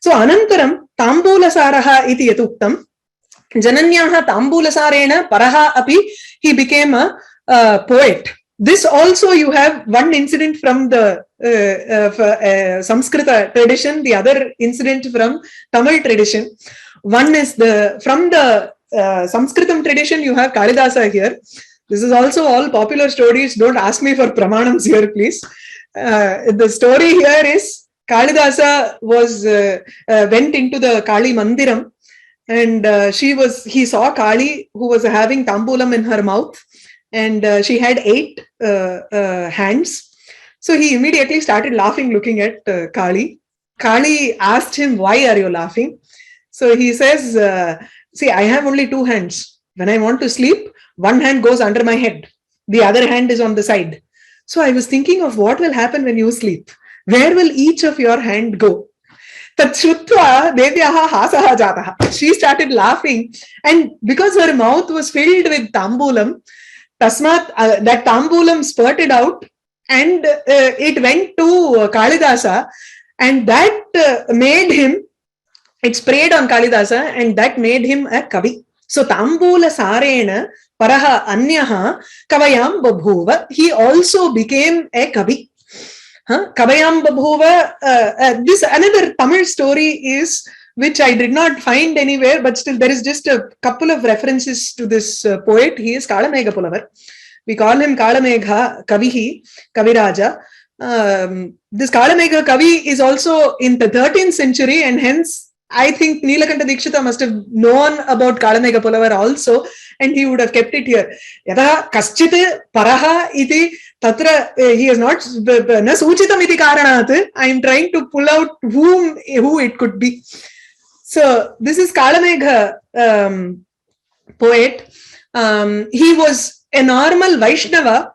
So Anantaram Tambulasaraha iti yatuktam. Jananyaha Tambulasarena Paraha api, he became a poet. This also you have one incident from the Samskrita tradition, the other incident from Tamil tradition. One is from the Sanskritam tradition, you have Kalidasa here. This is also all popular stories. Don't ask me for pramanams here, please. The story here is Kalidasa went into the Kali Mandiram, and he saw Kali, who was having tambulam in her mouth, and she had 8 hands. So he immediately started laughing, looking at Kali. Kali asked him, "Why are you laughing?" So he says, "See, I have only 2 hands. When I want to sleep, one hand goes under my head. The other hand is on the side. So I was thinking of what will happen when you sleep. Where will each of your hand go?" Tatshutva devyaha hasaha jataha. She started laughing, and because her mouth was filled with tambulam, Tasmat, that tambulam spurted out, and it went to Kalidasa, and that made him, it sprayed on Kalidasa, and that made him a kavi. So Tambula Sarena Paraha Anyaha Kavayam Babhuva. He also became a kavi. Kavayam Babhuva. This another Tamil story is, which I did not find anywhere, but still there is just a couple of references to this poet. He is Kalamegha Pulavar. We call him Kalamegha Kavihi, Kaviraja. This Kalamegha Kavi is also in the 13th century, and hence I think Nilakanta Dikshita must have known about Kalamegha Pulavar also, and he would have kept it here. Yada kaschit paraha iti tatra, he is not na suchitam iti karanat. I am trying to pull out who it could be. So this is Kalamegha poet. He was a normal Vaishnava,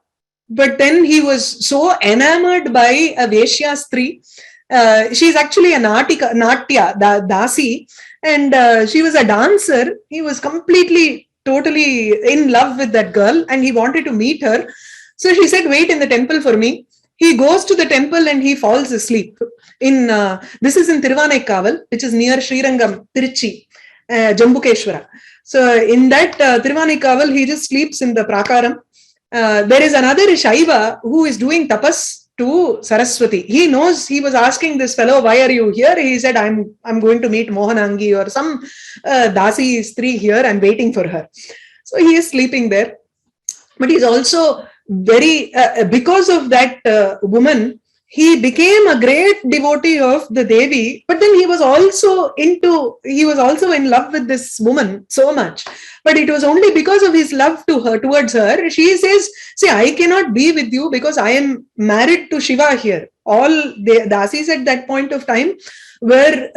but then he was so enamored by a Vaishya Stri. She is actually a Natya, Dasi, and she was a dancer. He was totally in love with that girl, and he wanted to meet her. So she said, "Wait in the temple for me." He goes to the temple and he falls asleep. This is in Tiruvanekkaval, which is near Srirangam, Tiruchi. Jambukeshwara. So in that Tiruvanikaval, he just sleeps in the prakaram. There is another Shaiva who is doing tapas to Saraswati. He knows, he was asking this fellow, why are you here? He said, I'm going to meet Mohanangi or some Dasi Stri here. I'm waiting for her. So he is sleeping there. But he's also very, because of that woman, he became a great devotee of the Devi, but then he was also in love with this woman so much. But it was only because of his love towards her. She says, see, I cannot be with you because I am married to Shiva here. All the Dasis at that point of time were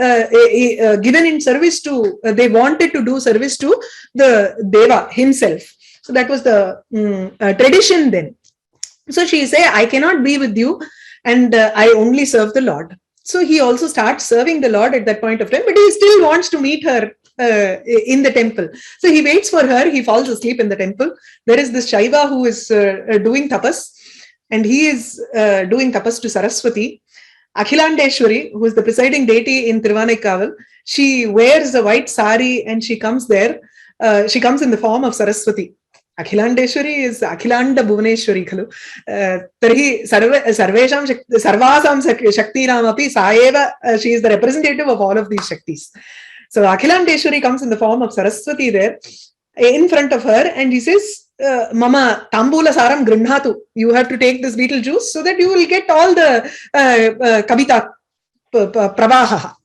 given in service to, they wanted to do service to the Deva himself. So that was the tradition then. So she say, I cannot be with you, and I only serve the Lord. So he also starts serving the Lord at that point of time, but he still wants to meet her in the temple. So he waits for her, he falls asleep in the temple. There is this Shaiva who is doing tapas, and he is doing tapas to Saraswati. Akhilandeshwari, who is the presiding deity in Tiruvanikaval, she wears a white sari and she comes there. She comes in the form of Saraswati. Akhilandeshwari is Akhilanda Bhuvaneshwari khalu. Tarhi sarvesham sarvasam shaktinam api saeva. She is the representative of all of these shaktis. So Akhilandeshwari comes in the form of Saraswati there in front of her, and he says, Mama tambula saram grindhatu. You have to take this beetle juice so that you will get all the kavita pravaha.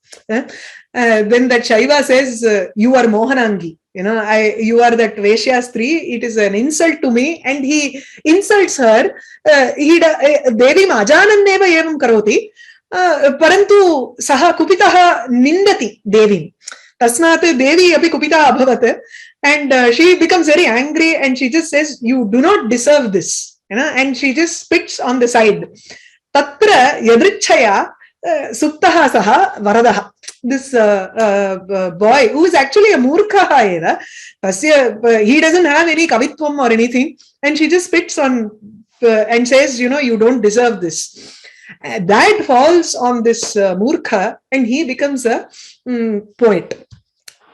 Then that Shaiva says, you are Mohanangi. You are that Veshya Stri. It is an insult to me. And he insults her. Devi majananneva evam karoti. Parantu saha kupitaha nindati Devim. Tasmat Devi api kupita abhavat. And she becomes very angry and she just says, you do not deserve this. And she just spits on the side. Tatra yadrichaya suptaha saha varadaha. This boy who is actually a murkha, he doesn't have any kavitvam or anything, and she just spits on and says, you don't deserve this. That falls on this murkha, and he becomes a poet.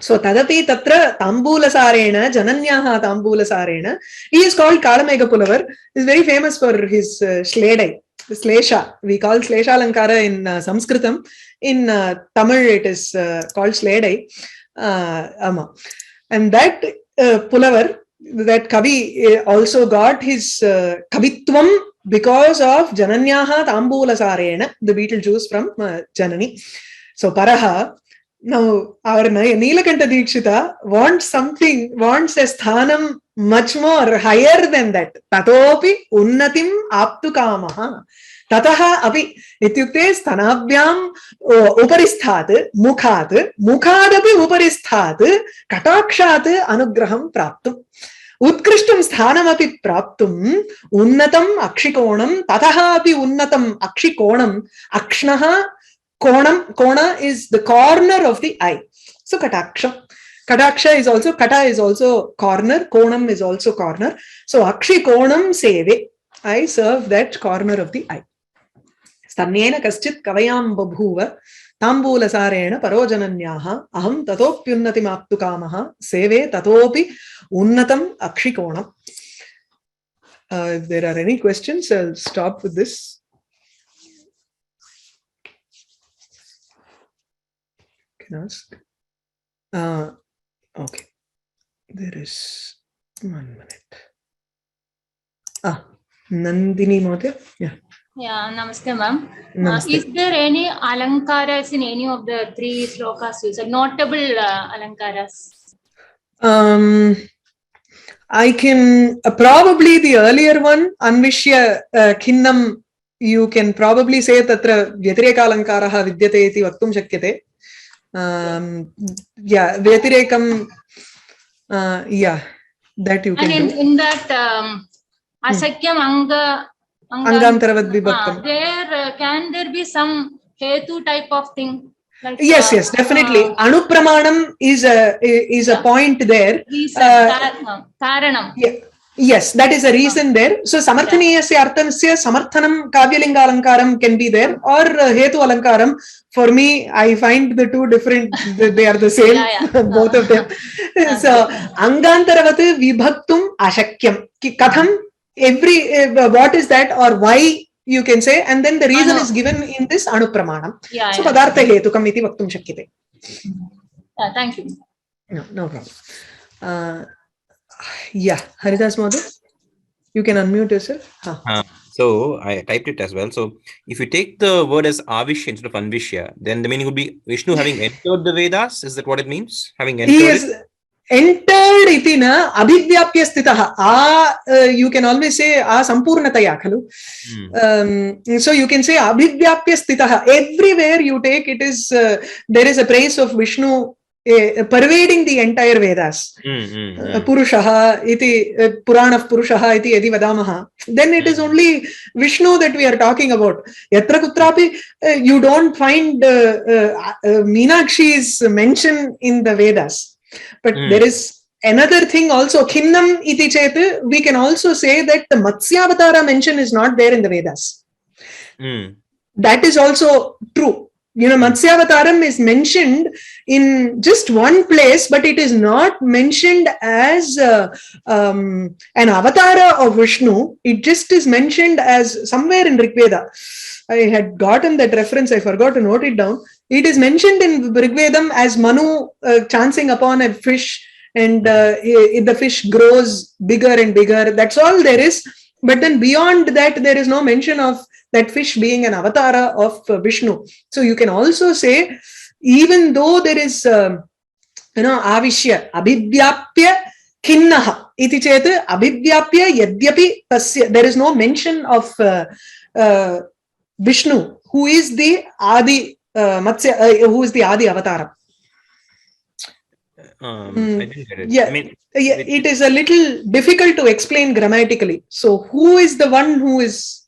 So tadapi tatra tambulasarena jananyaha tambulasarena. He is called Kalamega Pulavar. He is very famous for his shledai. Slesha. We call Slesha Lankara in Sanskritam. In Tamil, it is called Sledai. And that Pulavar, that Kavi, also got his Kavitvam because of Jananyaha Tambulasarena, the beetle juice from Janani. So Paraha. Now, our Neelakanta Dikshita wants a sthanam much more higher than that. Tatopi unnatim aptu kamaha. Tataha api ityukte sthanabhyam uparisthat mukhat mukhadapi uparisthat katakshat anugraham praptum. Utkrishtam sthanamapi praptum unnatam akshikonam tataha api unnatam akshikonam akshnaha. Kona is the corner of the eye. So kataksha. Kataksha is also, kata is also corner, konam is also corner. So akshi konam seve. I serve that corner of the eye. Stannena kaschit kavayam babhuva tambulasarena parojananyaha aham tatopyunnatim aptu kamaha seve tatopi unnatam akshi konam. If there are any questions, I'll stop with this. Can ask? Okay. There is 1 minute. Nandini Mother? Yeah. Yeah, namaste, ma'am. Is there any alankaras in any of the 3 shlokas you said? Notable alankaras? I can probably the earlier one, Anvishya Kinnam, you can probably say Tatra Vyatireka Alankaraha Vidyate iti Vaktum Shakyate. Yeah, Vyatirekam, yeah, that you can do. And in that Asakyam Anga Angantaravat Vibhaktam. There can there be some Hetu type of thing? Like, yes, definitely. Anupramanam is a point there. Karanam. Yeah. Yes, that is a reason there. So samarthaniyasya arthamsya samarthanam kavyalinga alankaram can be there, or hetu alankaram. For me, I find the two different, they are the same, both of them. So angantaravatu vibhaktum ashakyam. Katham, every, what is that or why you can say, and then the reason is given in this anupramanam. So padartha hetukam iti vaktum shakyate. Thank you. No problem. Yeah, Haridas Madhu, you can unmute yourself. So I typed it as well. So if you take the word as avishya instead of anvishya, then the meaning would be Vishnu having entered the Vedas. Is that what it means? Having entered he is entered itina abhivyapya stitaha. You can always say sampurnataya khalu. So you can say abhivyapya stitaha. Everywhere you take it is there is a praise of Vishnu pervading the entire Vedas. Purushaha iti Purana Purushaha iti yadi vadamaha. Then it is only Vishnu that we are talking about. Yatra kutrapi you don't find Meenakshi's mention in the Vedas. But there is another thing also. Khinnam iti chet, we can also say that the Matsyavatara mention is not there in the Vedas. That is also true. You know, Matsyavataram is mentioned in just one place, but it is not mentioned as an avatara of Vishnu. It just is mentioned as somewhere in Rigveda. I had gotten that reference. I forgot to note it down. It is mentioned in Rigvedam as Manu chancing upon a fish, and the fish grows bigger and bigger. That's all there is. But then beyond that, there is no mention of that fish being an avatara of Vishnu. So you can also say, even though there is, avishya, abhivyapya khinnaha, iti chet, abhivyapya yadyapi tasya, there is no mention of Vishnu, who is the Adi Matsya, who is the Adi avatara. I didn't get it. Yeah, it is a little difficult to explain grammatically. So who is the one who is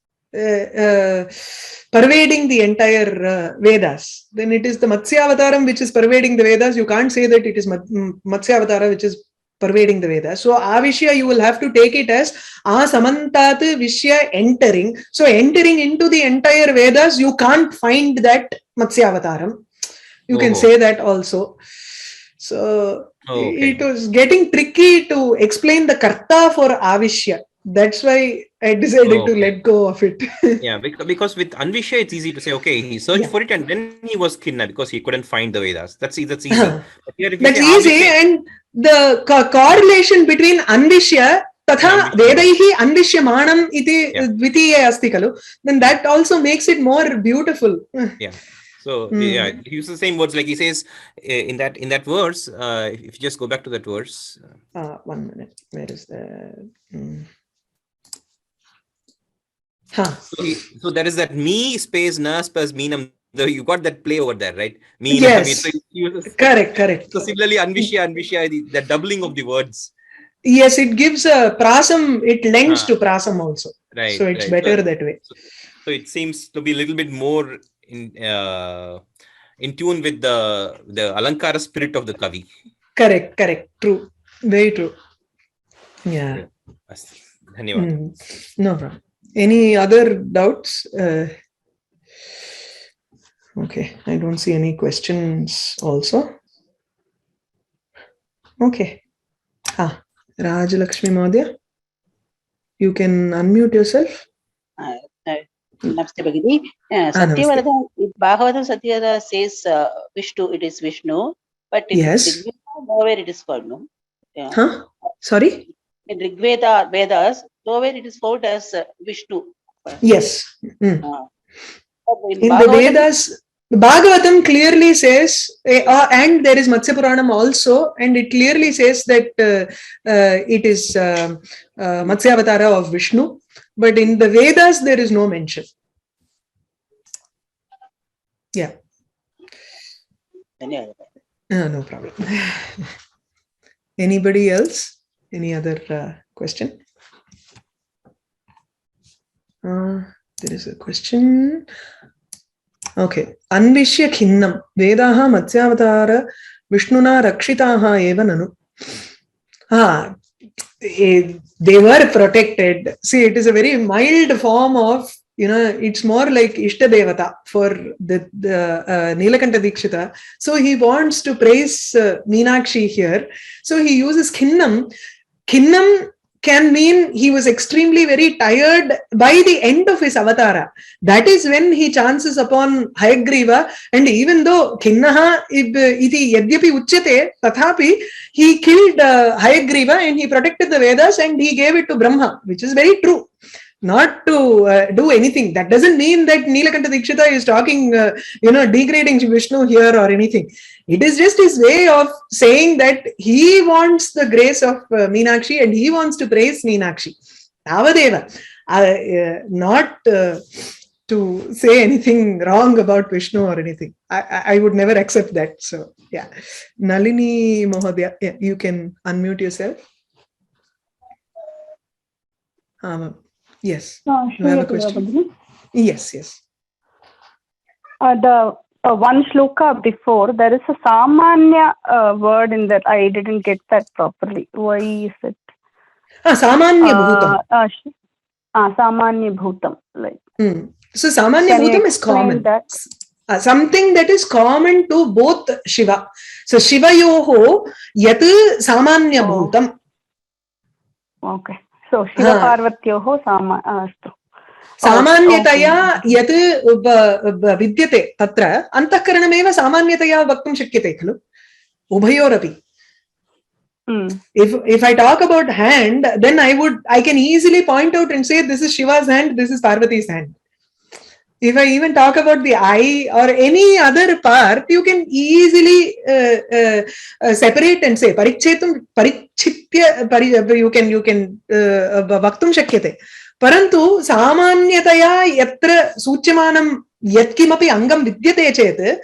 pervading the entire Vedas? Then it is the Matsyavataram which is pervading the Vedas. You can't say that it is Matsyavatara which is pervading the Vedas. So avishya, you will have to take it as samantat vishya entering. So entering into the entire Vedas, you can't find that Matsyavataram. You can say that also. So it was getting tricky to explain the karta for avishya. That's why I decided to let go of it. Yeah, because with anvishya, it's easy to say, okay, he searched for it and then he was khinna because he couldn't find the Vedas. That's easy. But here, if that's easy. And the correlation between anvishya tatha vedaihi anvishyamanam iti dvitiye asti kalu, then that also makes it more beautiful. Yeah. So yeah, he uses the same words, like he says in that verse. If you just go back to that verse. 1 minute. Where is the? So there is that me space na space meenam. You got that play over there, right? Meenam. Yes. Correct. So similarly, anvishya, the doubling of the words. Yes, it gives a prasam. It lends to prasam also. Right. So it's better that way. So it seems to be a little bit more in tune with the alankara spirit of the kavi. Correct. True. Very true. Yeah. No problem. Any other doubts? Okay. I don't see any questions also. Okay. Rajalakshmi Madhya, you can unmute yourself. Namaste Bhagini. Satyavada, Bhagavatam Satyavada says Vishnu, it is Vishnu, but in Rigveda, nowhere it is called, no? Yeah. Sorry? In Rigveda, Vedas, nowhere it is called as Vishnu. Yes. In the Vedas, Bhagavatam clearly says, and there is Matsya Puranam also, and it clearly says that it is Matsyavatara of Vishnu. But in the Vedas, there is no mention. Yeah. No problem. Anybody else? Any other question? There is a question. Okay. Anvishya khinnam vedaha matsyavatara vishnuna rakshitaha eva nanu. they were protected. See, it is a very mild form of, it's more like Ishta Devata for the Nilakanta Dikshita. So he wants to praise Meenakshi here. So he uses Khinnam. Khinnam can mean he was extremely very tired by the end of his avatara. That is when he chances upon Hayagriva, and even though Khinnaha iti yadyapi uchyate, tathapi he killed Hayagriva and he protected the Vedas and he gave it to Brahma, which is very true. Not to do anything. That doesn't mean that Nilakanta Dikshita is talking, degrading Vishnu here or anything. It is just his way of saying that he wants the grace of Meenakshi and he wants to praise Meenakshi. Tavadeva. Not to say anything wrong about Vishnu or anything. I would never accept that. So, yeah. Nalini Mohodaya, you can unmute yourself. Yes. You have a question? Yes. The one shloka before, there is a samanya word in that. I didn't get that properly. Why is it? Samanya bhutam. Samanya bhutam. Like. So samanya bhutam is common. Something that is common to both Shiva. So Shiva yoho yat samanya bhutam. Okay. So Shiva Parvatyoho Samanya. Samanyataya yat vidyate tatra antakaranameva samanyataya vaktum shakyate khalu ubhayorapi. If I talk about hand, then I can easily point out and say this is Shiva's hand, this is Parvati's hand. If I even talk about the eye or any other part, you can easily separate and say parichetum parichitya you can vaktum shakyate. Parantu samanyataya yatra suchyamanam yatkimapi angam vidyate chet,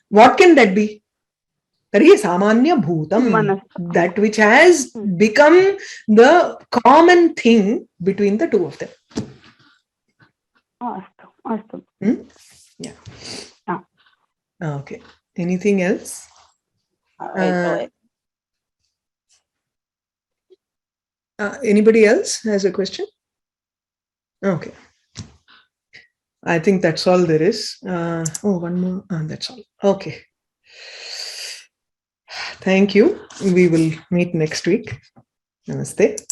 what can that be? Tari samanya bhutam, that which has become the common thing between the two of them. Awesome. Yeah. Okay. Anything else? Anybody else has a question? Okay. I think that's all there is. One more. That's all. Okay. Thank you. We will meet next week. Namaste.